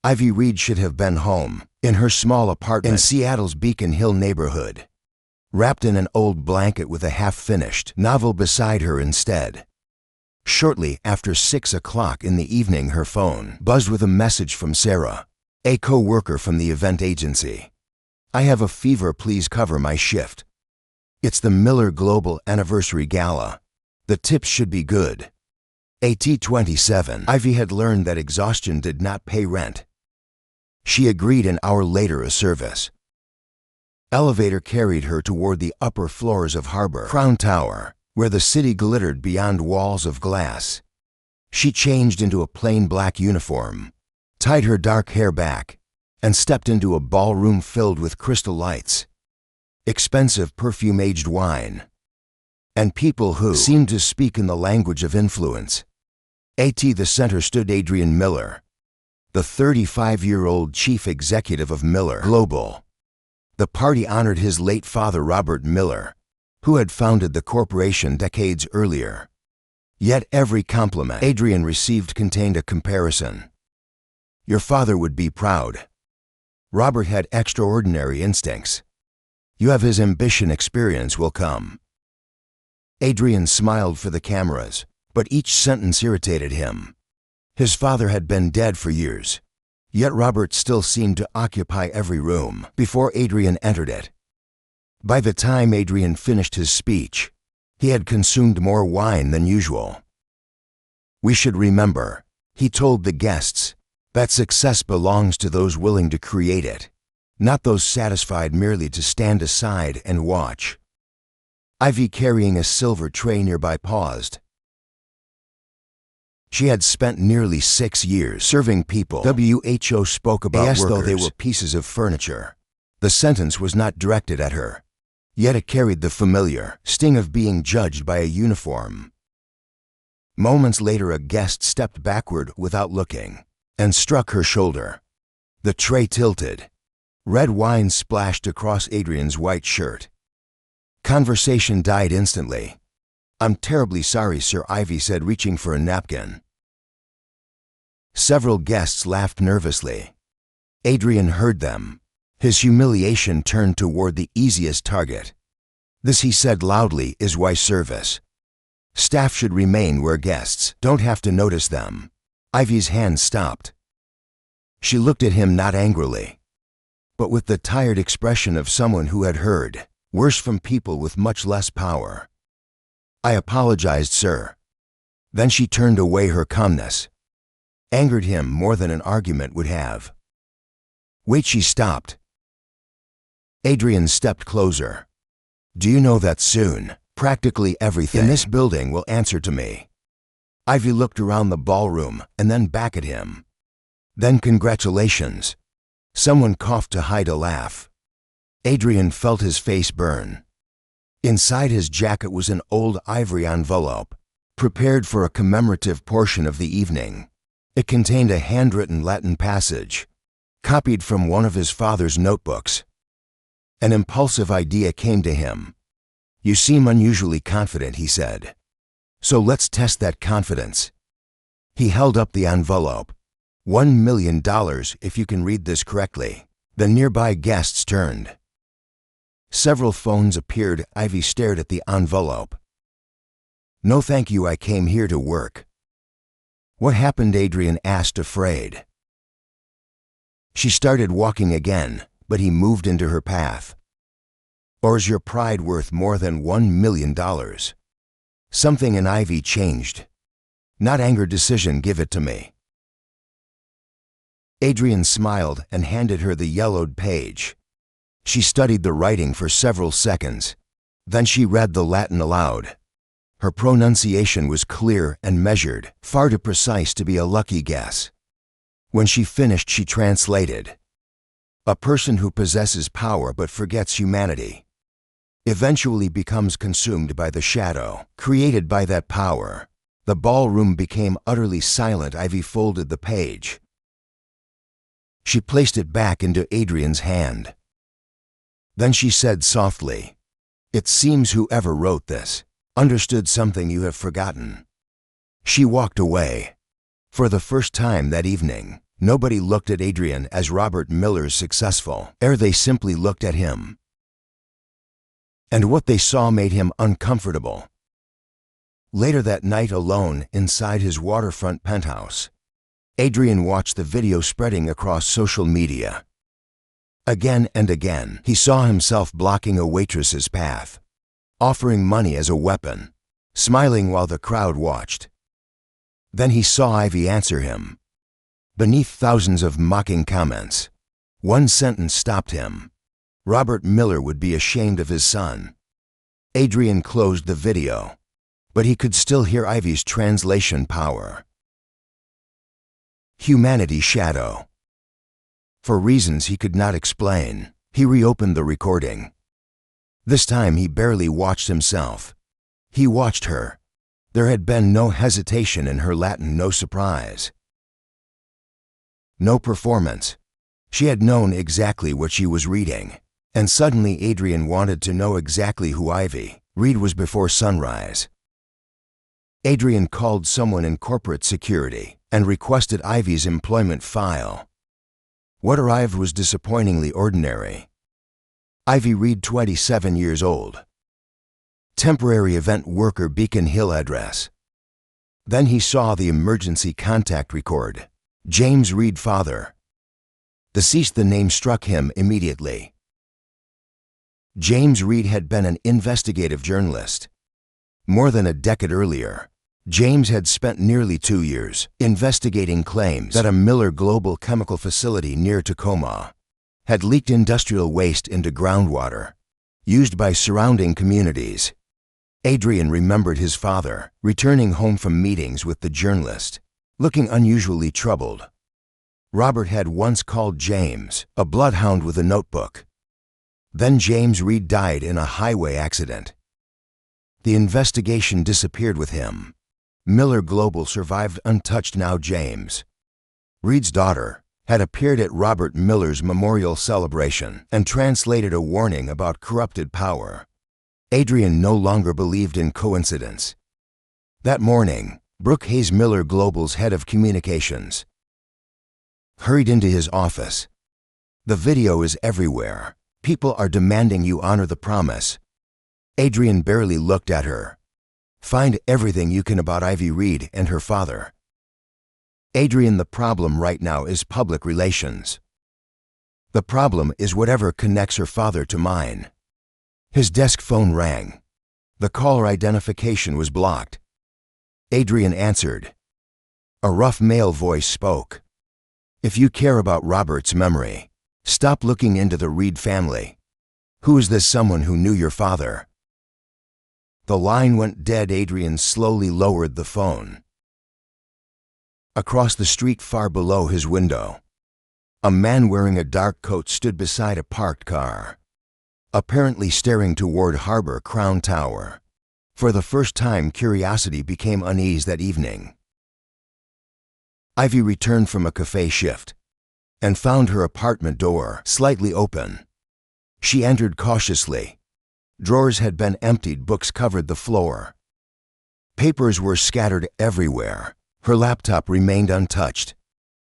Ivy Reed should have been home, in her small apartment in Seattle's Beacon Hill neighborhood, wrapped in an old blanket with a half-finished novel beside her instead. Shortly after 6 o'clock in the evening, her phone buzzed with a message from Sarah, a co-worker from the event agency. "I have a fever, please cover my shift. It's the Miller Global Anniversary Gala. The tips should be good." At 27, Ivy had learned that exhaustion did not pay rent. She agreed an hour later a service. Elevator carried her toward the upper floors of Harbor Crown Tower, where the city glittered beyond walls of glass. She changed into a plain black uniform, tied her dark hair back, and stepped into a ballroom filled with crystal lights, expensive perfume-aged wine, and people who seemed to speak in the language of influence. At the center stood Adrian Miller, the 35-year-old chief executive of Miller Global. The party honored his late father, Robert Miller, who had founded the corporation decades earlier. Yet every compliment Adrian received contained a comparison. "Your father would be proud. Robert had extraordinary instincts. You have his ambition, experience will come." Adrian smiled for the cameras, but each sentence irritated him. His father had been dead for years, yet Robert still seemed to occupy every room before Adrian entered it. By the time Adrian finished his speech, he had consumed more wine than usual. "We should remember," he told the guests, "that success belongs to those willing to create it, not those satisfied merely to stand aside and watch." Ivy, carrying a silver tray nearby, paused. She had spent nearly 6 years serving people WHO spoke about as though they were pieces of furniture. The sentence was not directed at her, yet it carried the familiar sting of being judged by a uniform. Moments later, a guest stepped backward without looking and struck her shoulder. The tray tilted. Red wine splashed across Adrian's white shirt. Conversation died instantly. "I'm terribly sorry, sir," Ivy said, reaching for a napkin. Several guests laughed nervously. Adrian heard them. His humiliation turned toward the easiest target. "This," he said loudly, "is why service staff should remain where guests don't have to notice them." Ivy's hand stopped. She looked at him, not angrily, but with the tired expression of someone who had heard worse from people with much less power. "I apologized, sir." Then she turned away. Her calmness angered him more than an argument would have. "Wait," she stopped. Adrian stepped closer. "Do you know that soon, practically everything in this building will answer to me?" Ivy looked around the ballroom and then back at him. "Then congratulations." Someone coughed to hide a laugh. Adrian felt his face burn. Inside his jacket was an old ivory envelope, prepared for a commemorative portion of the evening. It contained a handwritten Latin passage, copied from one of his father's notebooks. An impulsive idea came to him. "You seem unusually confident," he said. "So let's test that confidence." He held up the envelope. $1 million if you can read this correctly." The nearby guests turned. Several phones appeared. Ivy stared at the envelope. "No thank you, I came here to work." "What happened?" Adrian asked, afraid. She started walking again, but he moved into her path. "Or is your pride worth more than $1 million? Something in Ivy changed. Not anger, decision. "Give it to me." Adrian smiled and handed her the yellowed page. She studied the writing for several seconds. Then she read the Latin aloud. Her pronunciation was clear and measured, far too precise to be a lucky guess. When she finished, she translated. "A person who possesses power but forgets humanity eventually becomes consumed by the shadow created by that power." The ballroom became utterly silent. Ivy folded the page. She placed it back into Adrian's hand. Then she said softly, "It seems whoever wrote this understood something you have forgotten." She walked away. For the first time that evening, Nobody looked at Adrian as Robert Miller's successful heir, they simply looked at him. And what they saw made him uncomfortable. Later that night, alone inside his waterfront penthouse, Adrian watched the video spreading across social media. Again and again, he saw himself blocking a waitress's path, offering money as a weapon, smiling while the crowd watched. Then he saw Ivy answer him. Beneath thousands of mocking comments, one sentence stopped him. Robert Miller would be ashamed of his son. Adrian closed the video, but he could still hear Ivy's translation power. Humanity shadow. For reasons he could not explain, he reopened the recording. This time he barely watched himself. He watched her. There had been no hesitation in her Latin, no surprise. No performance. She had known exactly what she was reading. And suddenly Adrian wanted to know exactly who Ivy Reed was before sunrise. Adrian called someone in corporate security and requested Ivy's employment file. What arrived was disappointingly ordinary. Ivy Reed, 27 years old. Temporary event worker, Beacon Hill address. Then he saw the emergency contact record. James Reed, father. Deceased. The name struck him immediately. James Reed had been an investigative journalist. More than a decade earlier, James had spent nearly 2 years investigating claims that a Miller Global chemical facility near Tacoma had leaked industrial waste into groundwater, used by surrounding communities. Adrian remembered his father returning home from meetings with the journalist, looking unusually troubled. Robert had once called James a bloodhound with a notebook. Then James Reed died in a highway accident. The investigation disappeared with him. Miller Global survived untouched. Now James Reed's daughter had appeared at Robert Miller's memorial celebration and translated a warning about corrupted power. Adrian no longer believed in coincidence. That morning, Brooke Hayes, Miller Global's head of communications, hurried into his office. The video is everywhere. People are demanding you honor the promise. Adrian barely looked at her. Find everything you can about Ivy Reed and her father. Adrian, the problem right now is public relations. The problem is whatever connects her father to mine. His desk phone rang. The caller identification was blocked. Adrian answered. A rough male voice spoke. If you care about Robert's memory, stop looking into the Reed family. Who is this someone who knew your father? The line went dead. Adrian slowly lowered the phone. Across the street, far below his window, a man wearing a dark coat stood beside a parked car, apparently staring toward Harbor Crown Tower. For the first time, curiosity became unease that evening. Ivy returned from a cafe shift and found her apartment door slightly open. She entered cautiously. Drawers had been emptied, books covered the floor. Papers were scattered everywhere. Her laptop remained untouched.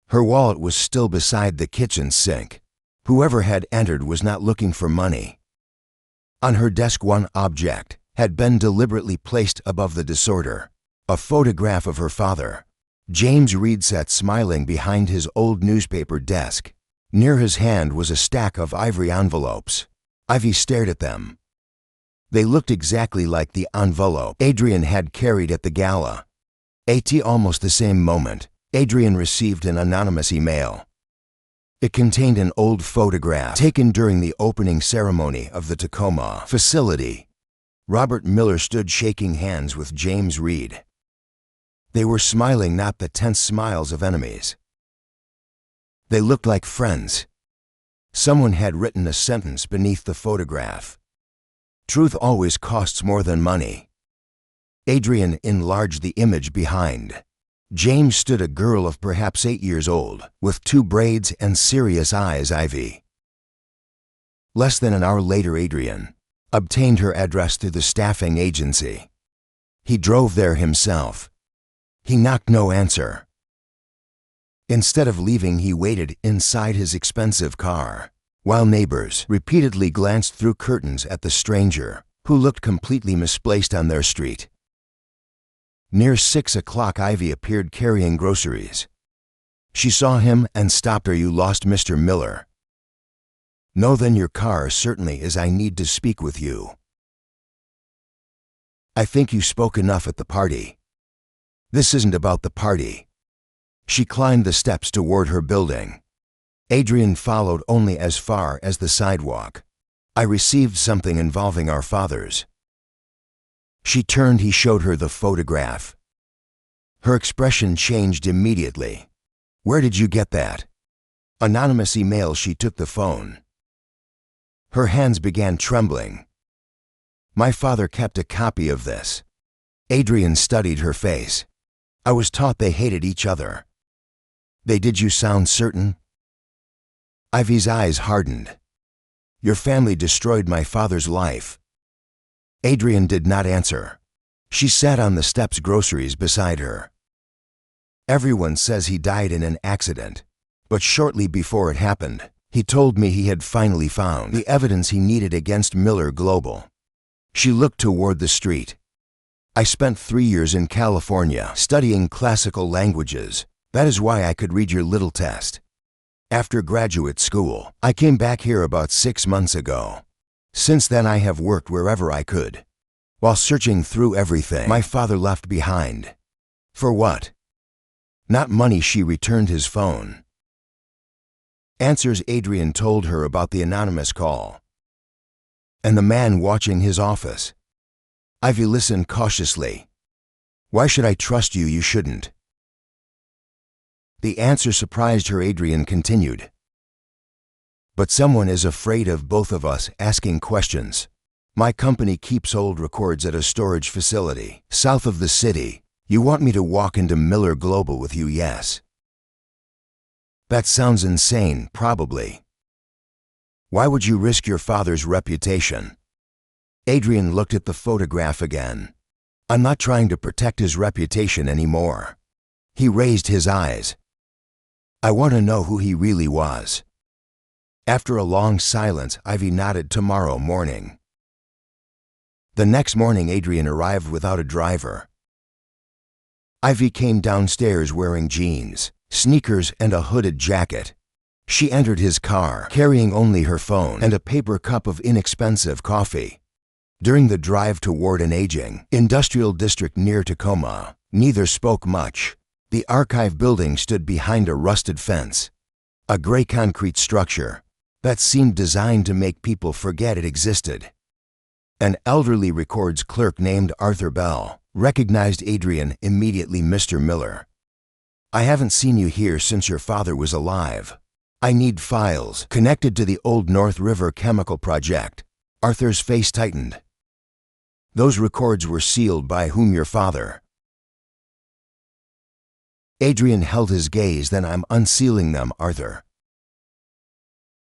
Her wallet was still beside the kitchen sink. Whoever had entered was not looking for money. On her desk, one object had been deliberately placed above the disorder: a photograph of her father. James Reed sat smiling behind his old newspaper desk. Near his hand was a stack of ivory envelopes. Ivy stared at them. They looked exactly like the envelope Adrian had carried at the gala. At almost the same moment, Adrian received an anonymous email. It contained an old photograph taken during the opening ceremony of the Tacoma facility. Robert Miller stood shaking hands with James Reed. They were smiling, not the tense smiles of enemies. They looked like friends. Someone had written a sentence beneath the photograph. Truth always costs more than money. Adrian enlarged the image behind. James stood, a girl of perhaps 8 years old, with 2 braids and serious eyes. Ivy. Less than an hour later, Adrian obtained her address through the staffing agency. He drove there himself. He knocked, no answer. Instead of leaving, he waited inside his expensive car, while neighbors repeatedly glanced through curtains at the stranger, who looked completely misplaced on their street. Near 6 o'clock, Ivy appeared carrying groceries. She saw him and stopped. "Are you lost, Mr. Miller?" "No, then your car certainly is. I need to speak with you." "I think you spoke enough at the party." "This isn't about the party." She climbed the steps toward her building. Adrian followed only as far as the sidewalk. "I received something involving our fathers." She turned. He showed her the photograph. Her expression changed immediately. "Where did you get that?" "Anonymous email." She took the phone. Her hands began trembling. "My father kept a copy of this." Adrian studied her face. "I was taught they hated each other." "They did? You sound certain?" Ivy's eyes hardened. "Your family destroyed my father's life." Adrian did not answer. She sat on the steps, groceries beside her. "Everyone says he died in an accident, but shortly before it happened, he told me he had finally found the evidence he needed against Miller Global." She looked toward the street. "I spent 3 years in California studying classical languages. That is why I could read your little test. After graduate school, I came back here about 6 months ago. Since then I have worked wherever I could. While searching through everything my father left behind." "For what?" "Not money." She returned his phone. Answers. Adrian told her about the anonymous call and the man watching his office. Ivy listened cautiously. "Why should I trust you? You shouldn't." The answer surprised her. Adrian continued. "But someone is afraid of both of us asking questions. My company keeps old records at a storage facility south of the city. You want me to walk into Miller Global with you?" "Yes." "That sounds insane." "Probably." "Why would you risk your father's reputation?" Adrian looked at the photograph again. "I'm not trying to protect his reputation anymore." He raised his eyes. "I want to know who he really was." After a long silence, Ivy nodded. "Tomorrow morning." The next morning, Adrian arrived without a driver. Ivy came downstairs wearing jeans, sneakers, and a hooded jacket. She entered his car, carrying only her phone and a paper cup of inexpensive coffee. During the drive toward an aging industrial district near Tacoma, neither spoke much. The archive building stood behind a rusted fence, a gray concrete structure that seemed designed to make people forget it existed. An elderly records clerk named Arthur Bell recognized Adrian immediately. "Mr. Miller, I haven't seen you here since your father was alive. I need files connected to the old North River chemical project." Arthur's face tightened. "Those records were sealed by whom? Your father?" Adrian held his gaze. "Then I'm unsealing them." Arthur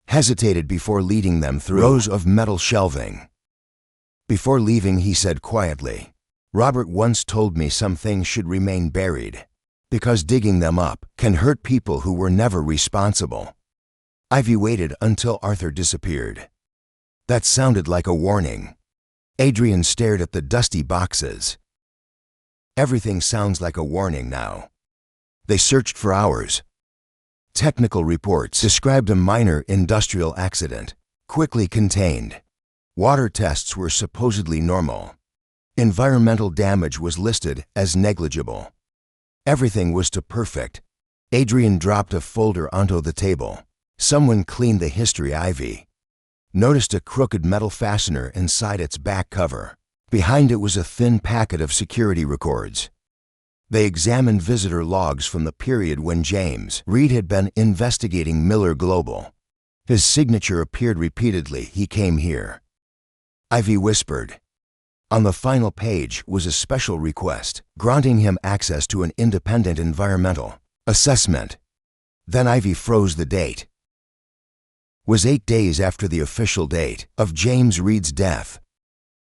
hesitated before leading them through rows of metal shelving. Before leaving, he said quietly, "Robert once told me some things should remain buried, because digging them up can hurt people who were never responsible." Ivy waited until Arthur disappeared. That sounded like a warning. Adrian stared at the dusty boxes. Everything sounds like a warning now. They searched for hours. Technical reports described a minor industrial accident, quickly contained. Water tests were supposedly normal. Environmental damage was listed as negligible. Everything was to perfect. Adrian dropped a folder onto the table. Someone cleaned the history. Ivy noticed a crooked metal fastener inside its back cover. Behind it was a thin packet of security records. They examined visitor logs from the period when James Reed had been investigating Miller Global. His signature appeared repeatedly. "He came here," Ivy whispered. On the final page was a special request, granting him access to an independent environmental assessment. Then Ivy froze. The date was 8 days after the official date of James Reed's death.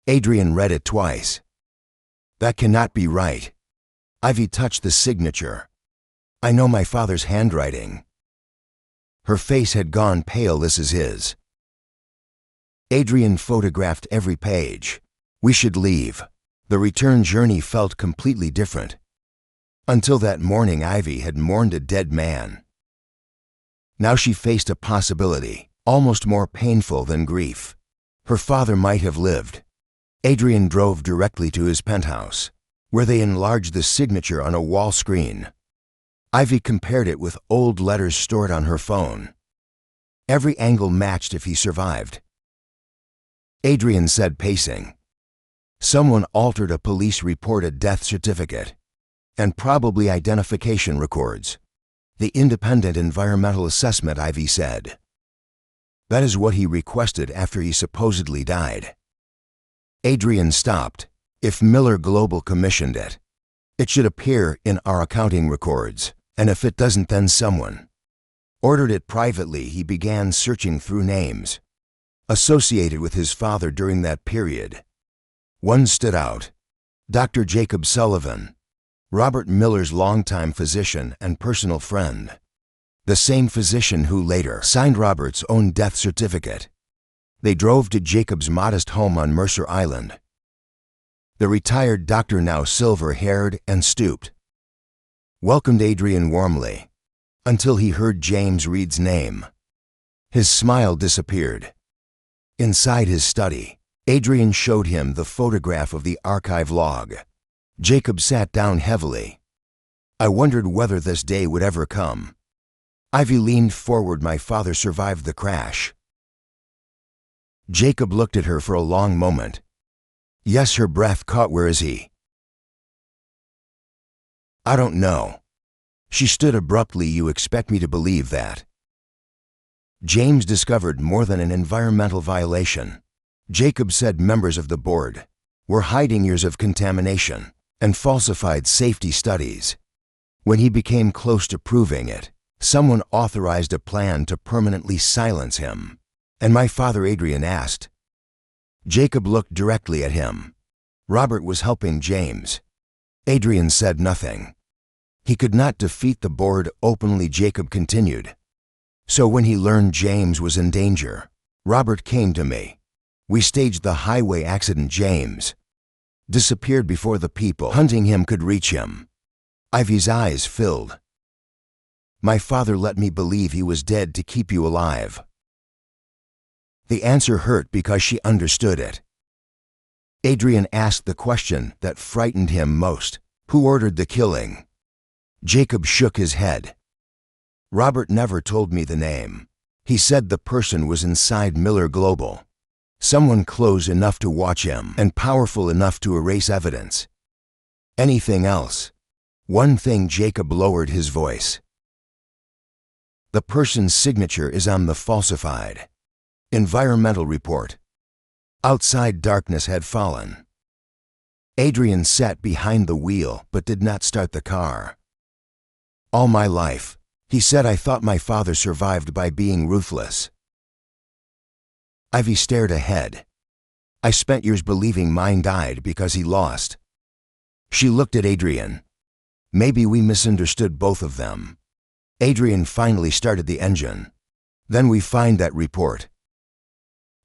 Adrian read it twice. "That cannot be right." Ivy touched the signature. I know my father's handwriting." Her face had gone pale. "This is his." Adrian photographed every page. "We should leave." The return journey felt completely different. Until that morning, Ivy had mourned a dead man. Now she faced a possibility, almost more painful than grief. Her father might have lived. Adrian drove directly to his penthouse, where they enlarged the signature on a wall screen. Ivy compared it with old letters stored on her phone. Every angle matched if he survived. Adrian said, pacing, "Someone altered a police report, a death certificate, and probably identification records. The independent environmental assessment," Ivy said. "That is what he requested after he supposedly died." Adrian stopped. "If Miller Global commissioned it, it should appear in our accounting records, and if it doesn't, then someone ordered it privately." He began searching through names associated with his father during that period. One stood out: Dr. Jacob Sullivan, Robert Miller's longtime physician and personal friend, the same physician who later signed Robert's own death certificate. They drove to Jacob's modest home on Mercer Island. The retired doctor, now silver-haired and stooped, welcomed Adrian warmly until he heard James Reed's name. His smile disappeared. Inside his study, Adrian showed him the photograph of the archive log. Jacob sat down heavily. "I wondered whether this day would ever come." Ivy leaned forward. "My father survived the crash." Jacob looked at her for a long moment. "Yes," her breath caught. "Where is he?" "I don't know." She stood abruptly. "You expect me to believe that?" James discovered more than an environmental violation. Jacob said members of the board were hiding years of contamination and falsified safety studies. When he became close to proving it, someone authorized a plan to permanently silence him. "And my father?" Adrian asked. Jacob looked directly at him. "Robert was helping James." Adrian said nothing. "He could not defeat the board openly," Jacob continued. "So when he learned James was in danger, Robert came to me. We staged the highway accident. James disappeared before the people hunting him could reach him." Ivy's eyes filled. "My father let me believe he was dead to keep you alive." The answer hurt because she understood it. Adrian asked the question that frightened him most: who ordered the killing? Jacob shook his head. "Robert never told me the name. He said the person was inside Miller Global. Someone close enough to watch him and powerful enough to erase evidence. Anything else?" "One thing." Jacob lowered his voice. "The person's signature is on the falsified environmental report." Outside, darkness had fallen. Adrian sat behind the wheel but did not start the car. "All my life," he said, "I thought my father survived by being ruthless." Ivy stared ahead. "I spent years believing mine died because he lost." She looked at Adrian. "Maybe we misunderstood both of them." Adrian finally started the engine. "Then we find that report."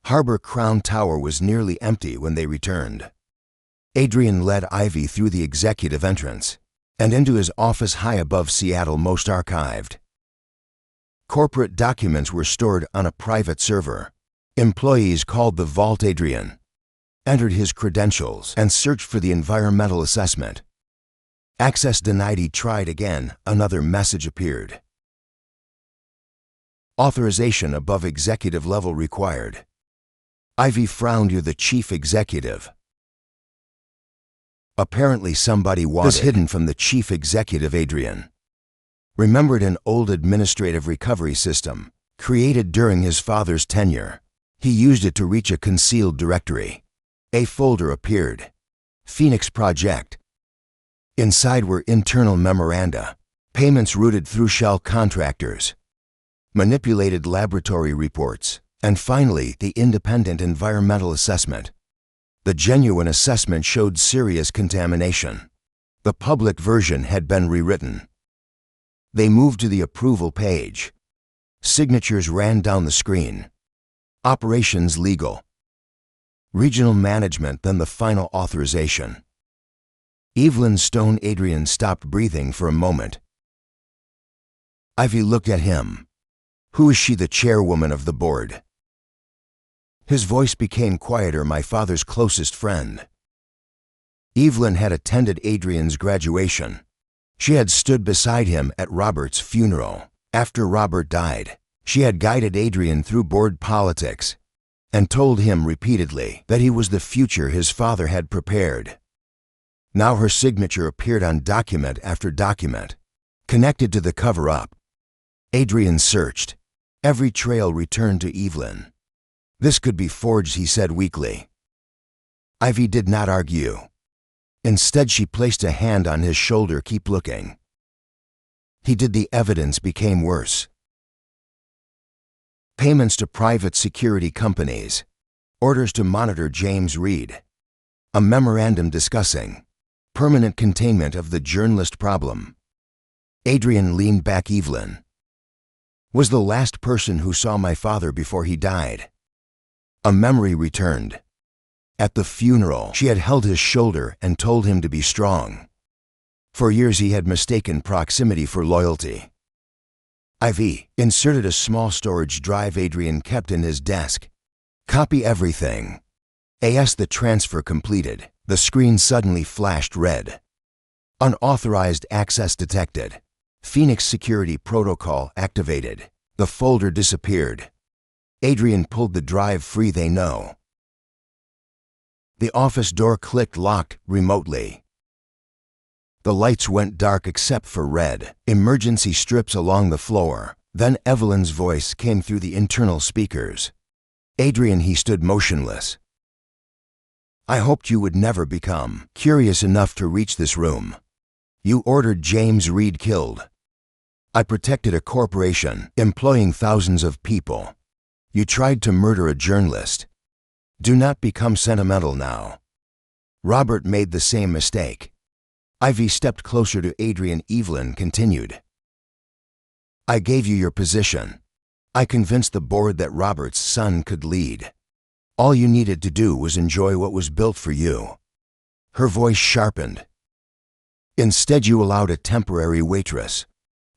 Harbor Crown Tower was nearly empty when they returned. Adrian led Ivy through the executive entrance and into his office high above Seattle, most archived. Corporate documents were stored on a private server. Employees called the vault. Adrian entered his credentials and searched for the environmental assessment. Access denied. He tried again. Another message appeared. Authorization above executive level required. Ivy frowned. "You're the chief executive." Apparently somebody was hidden from the chief executive. Adrian remembered an old administrative recovery system created during his father's tenure. He used it to reach a concealed directory. A folder appeared. Phoenix Project. Inside were internal memoranda, payments routed through shell contractors, manipulated laboratory reports, and finally the independent environmental assessment. The genuine assessment showed serious contamination. The public version had been rewritten. They moved to the approval page. Signatures ran down the screen. Operations legal. Regional management, then the final authorization. Evelyn Stone. Adrian stopped breathing for a moment. Ivy looked at him. Who is she? The chairwoman of the board. His voice became quieter. My father's closest friend. Evelyn had attended Adrian's graduation. She had stood beside him at Robert's funeral. After Robert died, she had guided Adrian through board politics and told him repeatedly that he was the future his father had prepared. Now her signature appeared on document after document, connected to the cover-up. Adrian searched. Every trail returned to Evelyn. This could be forged, he said weakly. Ivy did not argue. Instead, she placed a hand on his shoulder. Keep looking. He did. The evidence became worse. Payments to private security companies. Orders to monitor James Reed. A memorandum discussing permanent containment of the journalist problem. Adrian leaned back. Evelyn was the last person who saw my father before he died. A memory returned. At the funeral, she had held his shoulder and told him to be strong. For years he had mistaken proximity for loyalty. Ivy inserted a small storage drive Adrian kept in his desk. Copy everything. As the transfer completed, the screen suddenly flashed red. Unauthorized access detected. Phoenix security protocol activated. The folder disappeared. Adrian pulled the drive free. They know. The office door clicked, locked remotely. The lights went dark except for red emergency strips along the floor. Then Evelyn's voice came through the internal speakers. Adrian. He stood motionless. I hoped you would never become curious enough to reach this room. You ordered James Reed killed. I protected a corporation employing thousands of people. You tried to murder a journalist. Do not become sentimental now. Robert made the same mistake. Ivy stepped closer to Adrian. Evelyn continued. I gave you your position. I convinced the board that Robert's son could lead. All you needed to do was enjoy what was built for you. Her voice sharpened. Instead, you allowed a temporary waitress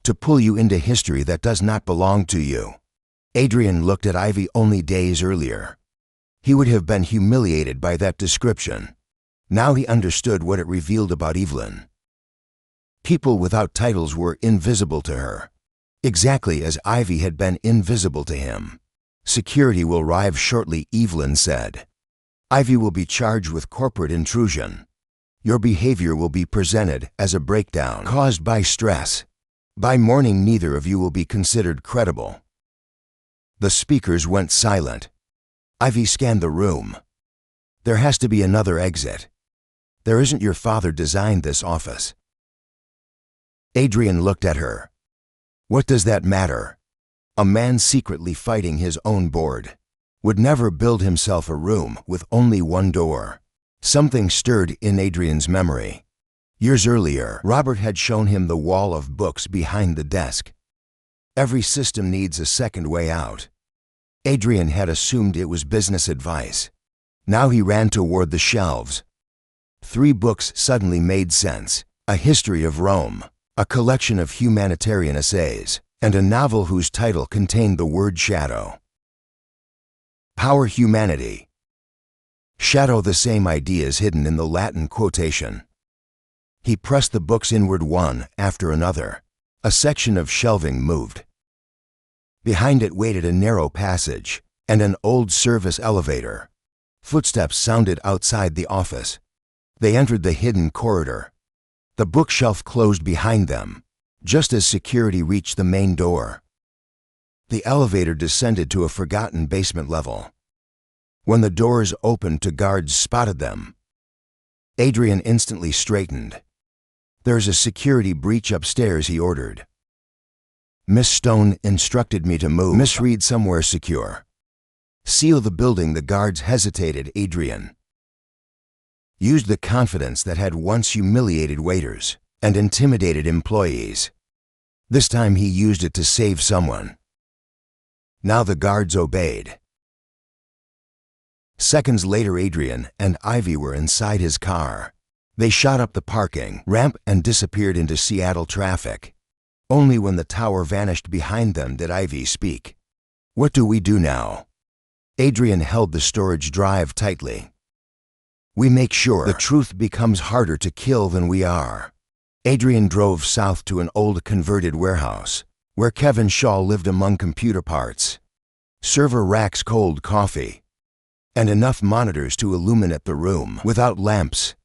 to pull you into history that does not belong to you. Adrian looked at Ivy. Only days earlier, he would have been humiliated by that description. Now he understood what it revealed about Evelyn. People without titles were invisible to her, exactly as Ivy had been invisible to him. Security will arrive shortly, Evelyn said. Ivy will be charged with corporate intrusion. Your behavior will be presented as a breakdown caused by stress. By morning, neither of you will be considered credible. The speakers went silent. Ivy scanned the room. There has to be another exit. There isn't. Your father designed this office. Adrian looked at her. What does that matter? A man secretly fighting his own board would never build himself a room with only one door. Something stirred in Adrian's memory. Years earlier, Robert had shown him the wall of books behind the desk. Every system needs a second way out. Adrian had assumed it was business advice. Now he ran toward the shelves. 3 books suddenly made sense. A history of Rome, a collection of humanitarian essays, and a novel whose title contained the word shadow. Power Humanity. Shadow, the same ideas hidden in the Latin quotation. He pressed the books inward one after another. A section of shelving moved. Behind it waited a narrow passage and an old service elevator. Footsteps sounded outside the office. They entered the hidden corridor. The bookshelf closed behind them, just as security reached the main door. The elevator descended to a forgotten basement level. When the doors opened, 2 guards spotted them. Adrian instantly straightened. There's a security breach upstairs, he ordered. Miss Stone instructed me to move Miss Reed somewhere secure. Seal the building. The guards hesitated. Adrian used the confidence that had once humiliated waiters and intimidated employees. This time he used it to save someone. Now the guards obeyed. Seconds later, Adrian and Ivy were inside his car. They shot up the parking ramp and disappeared into Seattle traffic. Only when the tower vanished behind them did Ivy speak. "What do we do now?" Adrian held the storage drive tightly. "We make sure the truth becomes harder to kill than we are." Adrian drove south to an old converted warehouse, where Kevin Shaw lived among computer parts, server racks, cold coffee, and enough monitors to illuminate the room without lamps.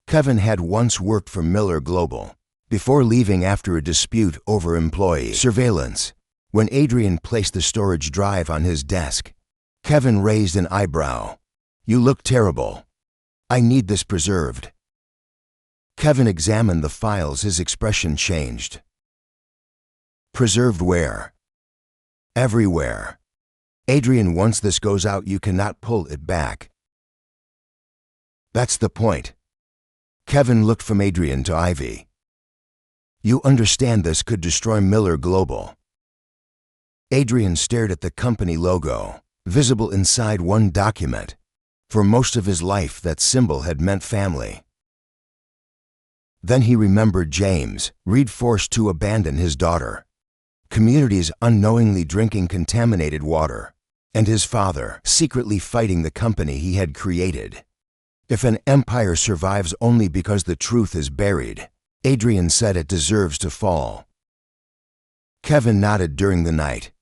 Kevin had once worked for Miller Global, before leaving after a dispute over employee surveillance. When Adrian placed the storage drive on his desk, Kevin raised an eyebrow. "You look terrible. I need this preserved." Kevin examined the files. His expression changed. "Preserved where?" "Everywhere. Adrian, once this goes out, you cannot pull it back." "That's the point." Kevin looked from Adrian to Ivy. "You understand this could destroy Miller Global." Adrian stared at the company logo, visible inside one document. For most of his life, that symbol had meant family. Then he remembered James Reed forced to abandon his daughter, communities unknowingly drinking contaminated water, and his father secretly fighting the company he had created. If an empire survives only because the truth is buried, Adrian said, it deserves to fall. Kevin nodded during the night.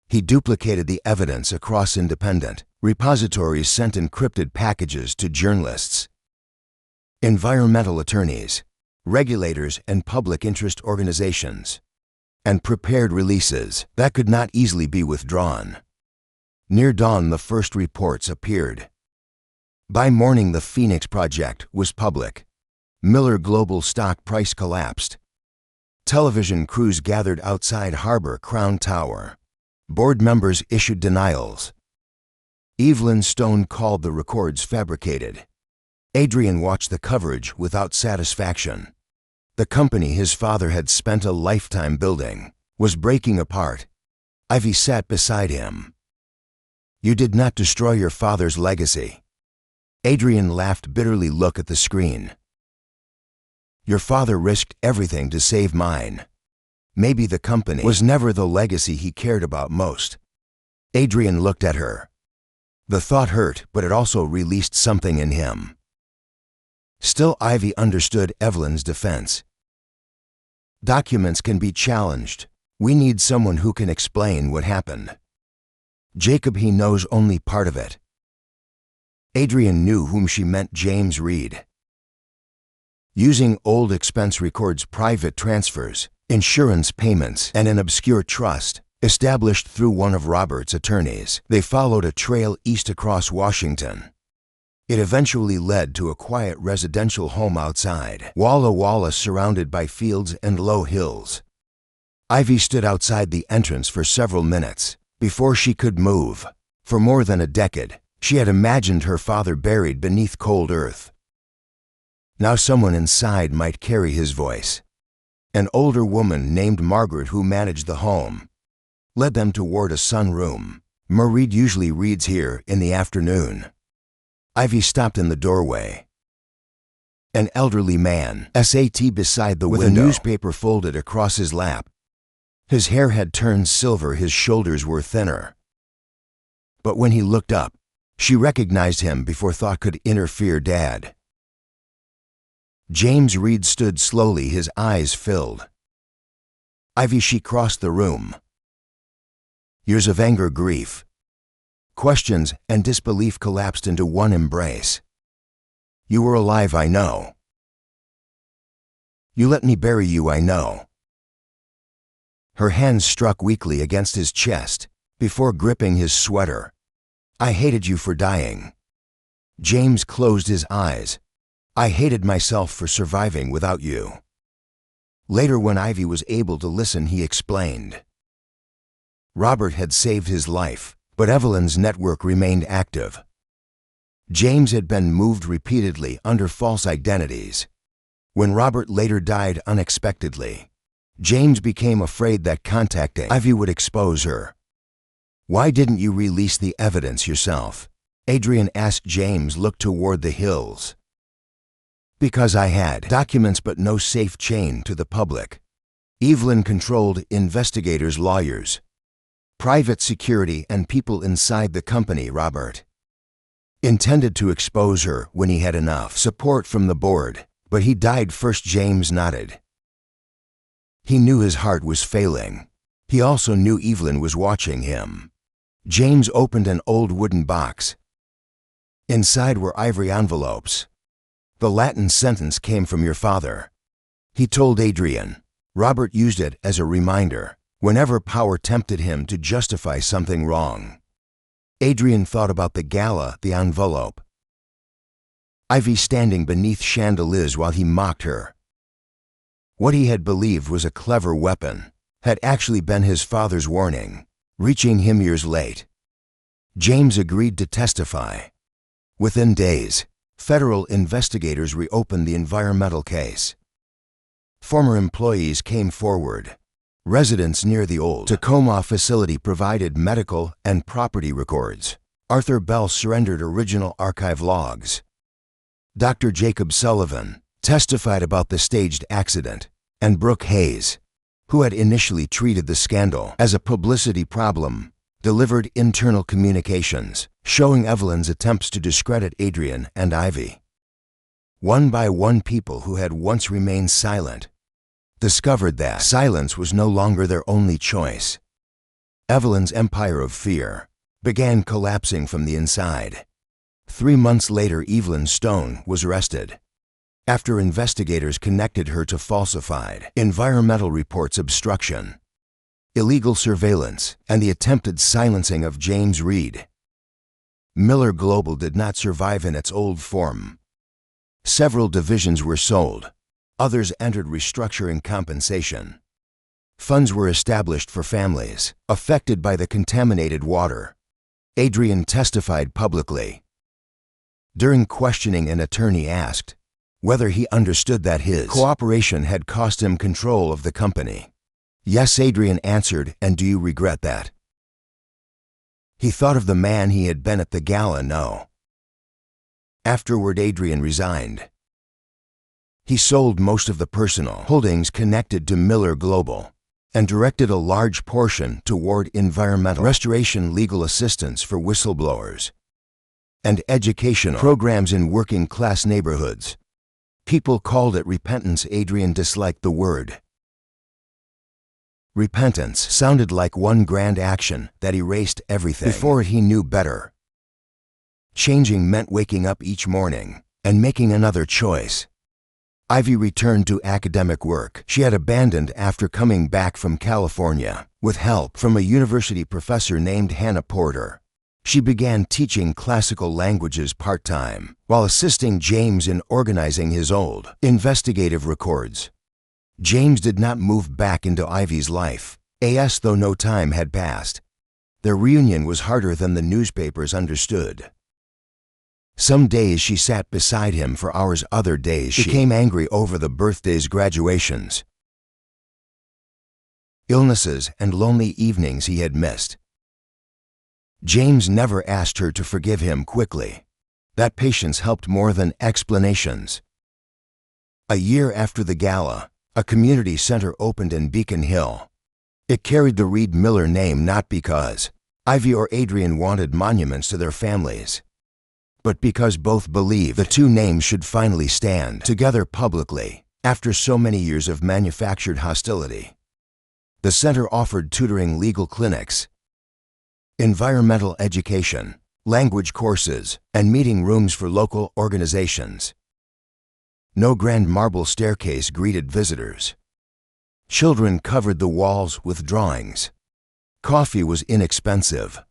He duplicated the evidence across independent repositories, sent encrypted packages to journalists, environmental attorneys, regulators, and public interest organizations, and prepared releases that could not easily be withdrawn. Near dawn, the first reports appeared. By morning, the Phoenix Project was public. Miller Global stock price collapsed. Television crews gathered outside Harbor Crown Tower. Board members issued denials. Evelyn Stone called the records fabricated. Adrian watched the coverage without satisfaction. The company his father had spent a lifetime building was breaking apart. Ivy sat beside him. "You did not destroy your father's legacy." Adrian laughed bitterly. "Look at the screen. Your father risked everything to save mine. Maybe the company was never the legacy he cared about most." Adrian looked at her. The thought hurt, but it also released something in him. Still, Ivy understood Evelyn's defense. "Documents can be challenged. We need someone who can explain what happened. Jacob, he knows only part of it." Adrian knew whom she meant: James Reed. Using old expense records, private transfers, insurance payments, and an obscure trust established through one of Robert's attorneys, they followed a trail east across Washington. It eventually led to a quiet residential home outside Walla Walla, surrounded by fields and low hills. Ivy stood outside the entrance for several minutes before she could move. For more than a decade, she had imagined her father buried beneath cold earth. Now someone inside might carry his voice. An older woman named Margaret, who managed the home, led them toward a sunroom. "Marie usually reads here in the afternoon." Ivy stopped in the doorway. An elderly man sat beside the window, with a newspaper folded across his lap. His hair had turned silver, his shoulders were thinner. But when he looked up, she recognized him before thought could interfere. "Dad." James Reed stood slowly, his eyes filled. "Ivy," she crossed the room. Years of anger, grief, questions, and disbelief collapsed into one embrace. "You were alive, I know. You let me bury you, I know." Her hands struck weakly against his chest before gripping his sweater. "I hated you for dying." James closed his eyes. "I hated myself for surviving without you." Later, when Ivy was able to listen, he explained. Robert had saved his life, but Evelyn's network remained active. James had been moved repeatedly under false identities. When Robert later died unexpectedly, James became afraid that contacting Ivy would expose her. "Why didn't you release the evidence yourself?" Adrian asked. James looked toward the hills. "Because I had documents but no safe chain to the public. Evelyn controlled investigators, lawyers, private security, and people inside the company. Robert intended to expose her when he had enough support from the board, but he died first." James nodded. He knew his heart was failing. He also knew Evelyn was watching him. James opened an old wooden box. Inside were ivory envelopes. "The Latin sentence came from your father," he told Adrian. Robert used it as a reminder whenever power tempted him to justify something wrong. Adrian thought about the gala, the envelope, Ivy standing beneath chandeliers while he mocked her. What he had believed was a clever weapon had actually been his father's warning, reaching him years late. James agreed to testify. Within days, federal investigators reopened the environmental case. Former employees came forward. Residents near the old Tacoma facility provided medical and property records. Arthur Bell surrendered original archive logs. Dr. Jacob Sullivan testified about the staged accident, and Brooke Hayes, who had initially treated the scandal as a publicity problem, delivered internal communications showing Evelyn's attempts to discredit Adrian and Ivy. One by one, people who had once remained silent discovered that silence was no longer their only choice. Evelyn's empire of fear began collapsing from the inside. 3 months later, Evelyn Stone was arrested after investigators connected her to falsified environmental reports, obstruction, illegal surveillance, and the attempted silencing of James Reed. Miller Global did not survive in its old form. Several divisions were sold. Others entered restructuring compensation. Funds were established for families affected by the contaminated water. Adrian testified publicly. During questioning, an attorney asked whether he understood that his cooperation had cost him control of the company. "Yes," Adrian answered. "And do you regret that?" He thought of the man he had been at the gala. No. Afterward, Adrian resigned. He sold most of the personal holdings connected to Miller Global and directed a large portion toward environmental restoration, legal assistance for whistleblowers, and educational programs in working-class neighborhoods. People called it repentance. Adrian disliked the word. Repentance sounded like one grand action that erased everything. Before it, he knew better. Changing meant waking up each morning and making another choice. Ivy returned to academic work she had abandoned after coming back from California. With help from a university professor named Hannah Porter, she began teaching classical languages part-time while assisting James in organizing his old investigative records. James did not move back into Ivy's life, though no time had passed. Their reunion was harder than the newspapers understood. Some days she sat beside him for hours. Other days she became angry over the birthdays, graduations, illnesses, and lonely evenings he had missed. James never asked her to forgive him quickly. That patience helped more than explanations. A year after the gala, a community center opened in Beacon Hill. It carried the Reed Miller name not because Ivy or Adrian wanted monuments to their families, but because both believed the two names should finally stand together publicly after so many years of manufactured hostility. The center offered tutoring, legal clinics, environmental education, language courses, and meeting rooms for local organizations. No grand marble staircase greeted visitors. Children covered the walls with drawings. Coffee was inexpensive.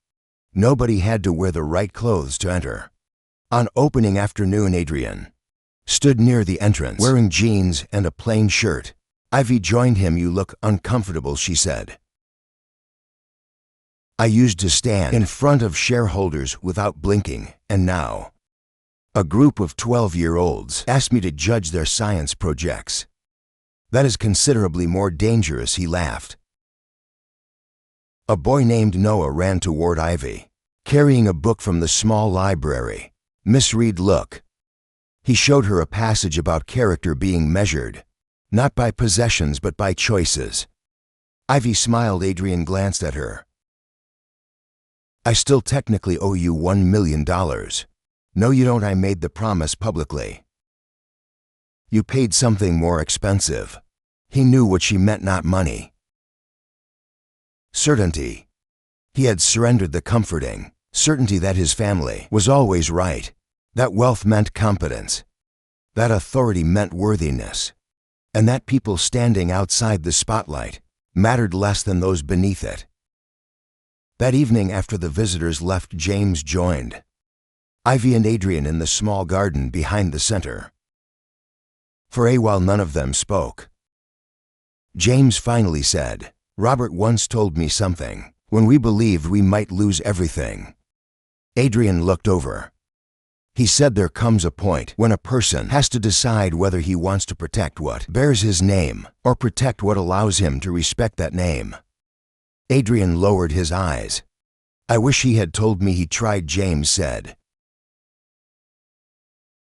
Nobody had to wear the right clothes to enter. On opening afternoon, Adrian stood near the entrance wearing jeans and a plain shirt. Ivy joined him. "You look uncomfortable," she said. "I used to stand in front of shareholders without blinking, and now a group of 12-year-olds asked me to judge their science projects." That is considerably more dangerous, he laughed. A boy named Noah ran toward Ivy, carrying a book from the small library. "Miss Reed, look." He showed her a passage about character being measured, not by possessions but by choices. Ivy smiled. Adrian glanced at her. "I still technically owe you $1 million. No, you don't. I made the promise publicly." "You paid something more expensive." He knew what she meant, not money. Certainty. He had surrendered the comforting certainty that his family was always right, that wealth meant competence, that authority meant worthiness, and that people standing outside the spotlight mattered less than those beneath it. That evening, after the visitors left, James joined Ivy and Adrian in the small garden behind the center. For a while none of them spoke. James finally said, "Robert once told me something when we believed we might lose everything." Adrian looked over. He said, "There comes a point when a person has to decide whether he wants to protect what bears his name or protect what allows him to respect that name." Adrian lowered his eyes. "I wish he had told me," he tried, James said.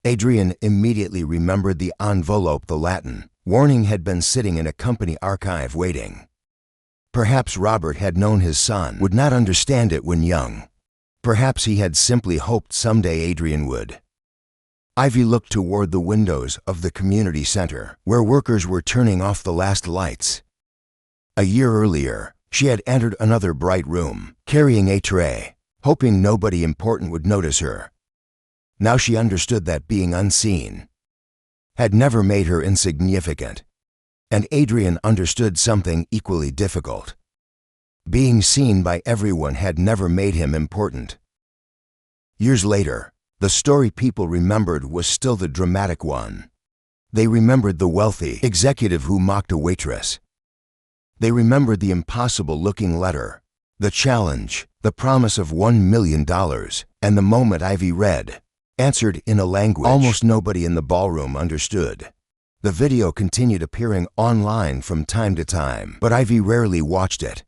Adrian immediately remembered the envelope. The Latin warning had been sitting in a company archive waiting. Perhaps Robert had known his son would not understand it when young. Perhaps he had simply hoped someday Adrian would. Ivy looked toward the windows of the community center, where workers were turning off the last lights. A year earlier, she had entered another bright room, carrying a tray, hoping nobody important would notice her. Now she understood that being unseen had never made her insignificant, and Adrian understood something equally difficult. Being seen by everyone had never made him important. Years later, the story people remembered was still the dramatic one. They remembered the wealthy executive who mocked a waitress. They remembered the impossible-looking letter, the challenge, the promise of $1 million, and the moment Ivy read, answered in a language almost nobody in the ballroom understood. The video continued appearing online from time to time, but Ivy rarely watched it.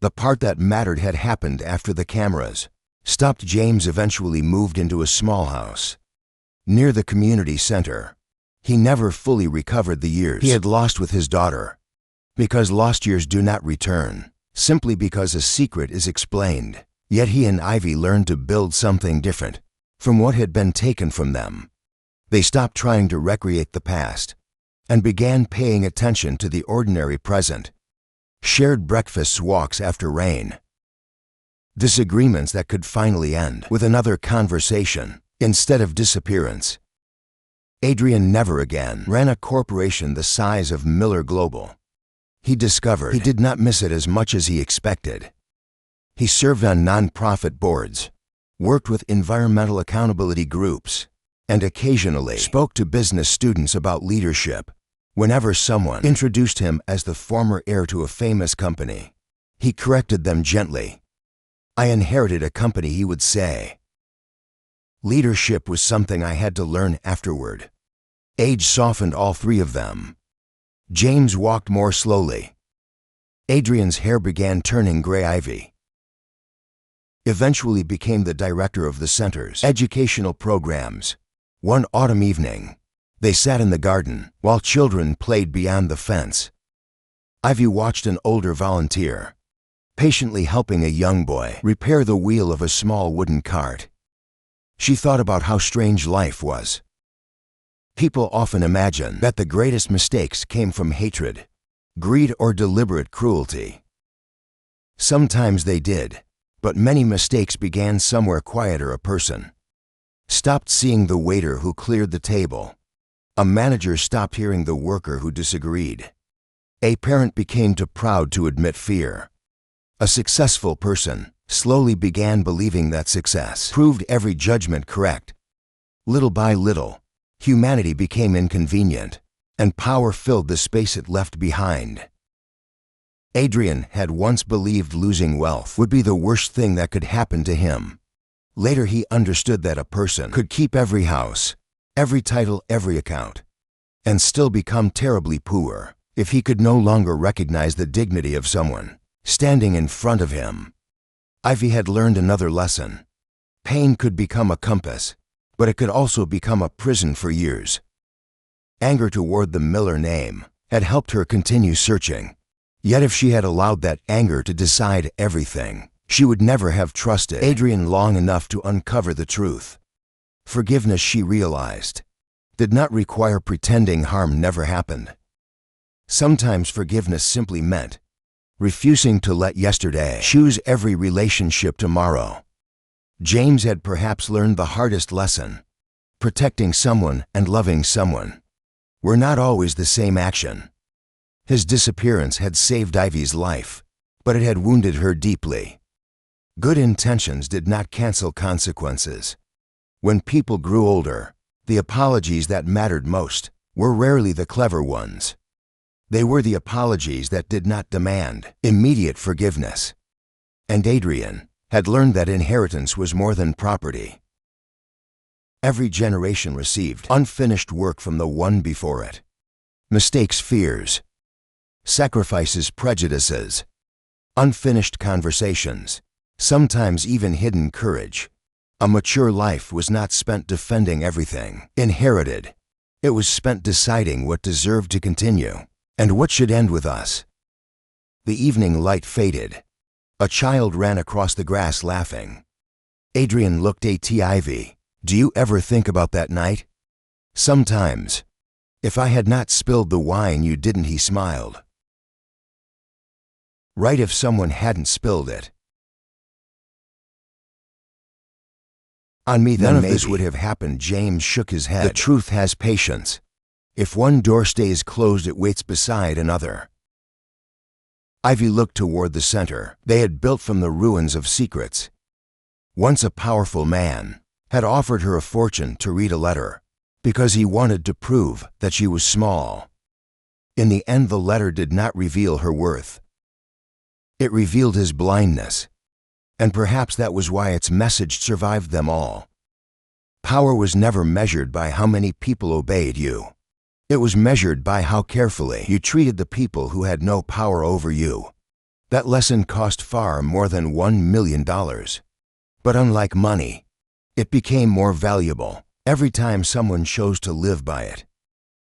The part that mattered had happened after the cameras stopped. James eventually moved into a small house near the community center. He never fully recovered the years he had lost with his daughter, because lost years do not return, simply because a secret is explained. Yet he and Ivy learned to build something different from what had been taken from them. They stopped trying to recreate the past and began paying attention to the ordinary present. Shared breakfasts, walks after rain, disagreements that could finally end with another conversation instead of disappearance. Adrian never again ran a corporation the size of Miller Global. He discovered he did not miss it as much as he expected. He served on nonprofit boards, worked with environmental accountability groups, and occasionally spoke to business students about leadership. Whenever someone introduced him as the former heir to a famous company, he corrected them gently. "I inherited a company," he would say. Leadership was something I had to learn afterward. Age softened all three of them. James walked more slowly. Adrian's hair began turning gray. Ivy eventually became the director of the center's educational programs. One autumn evening, they sat in the garden while children played beyond the fence. Ivy watched an older volunteer patiently helping a young boy repair the wheel of a small wooden cart. She thought about how strange life was. People often imagine that the greatest mistakes came from hatred, greed, or deliberate cruelty. Sometimes they did, but many mistakes began somewhere quieter. A person stopped seeing the waiter who cleared the table. A manager stopped hearing the worker who disagreed. A parent became too proud to admit fear. A successful person slowly began believing that success proved every judgment correct. Little by little, humanity became inconvenient, and power filled the space it left behind. Adrian had once believed losing wealth would be the worst thing that could happen to him. Later he understood that a person could keep every house, every title, every account, and still become terribly poor if he could no longer recognize the dignity of someone standing in front of him. Ivy had learned another lesson. Pain could become a compass, but it could also become a prison for years. Anger toward the Miller name had helped her continue searching. Yet if she had allowed that anger to decide everything, she would never have trusted Adrian long enough to uncover the truth. Forgiveness, she realized, did not require pretending harm never happened. Sometimes forgiveness simply meant refusing to let yesterday choose every relationship tomorrow. James had perhaps learned the hardest lesson. Protecting someone and loving someone were not always the same action. His disappearance had saved Ivy's life, but it had wounded her deeply. Good intentions did not cancel consequences. When people grew older, the apologies that mattered most were rarely the clever ones. They were the apologies that did not demand immediate forgiveness. And Adrian had learned that inheritance was more than property. Every generation received unfinished work from the one before it. Mistakes, fears, sacrifices, prejudices, unfinished conversations, sometimes even hidden courage. A mature life was not spent defending everything inherited. It was spent deciding what deserved to continue and what should end with us. The evening light faded. A child ran across the grass laughing. Adrian looked at Ivy. "Do you ever think about that night?" "Sometimes. If I had not spilled the wine, you didn't," he smiled. Right, if someone hadn't spilled it on me, then none of this would have happened. James shook his head. "The truth has patience. If one door stays closed, it waits beside another." Ivy looked toward the center they had built from the ruins of secrets. Once a powerful man had offered her a fortune to read a letter because he wanted to prove that she was small. In the end, the letter did not reveal her worth. It revealed his blindness, and perhaps that was why its message survived them all. Power was never measured by how many people obeyed you. It was measured by how carefully you treated the people who had no power over you. That lesson cost far more than $1 million. But unlike money, it became more valuable every time someone chose to live by it.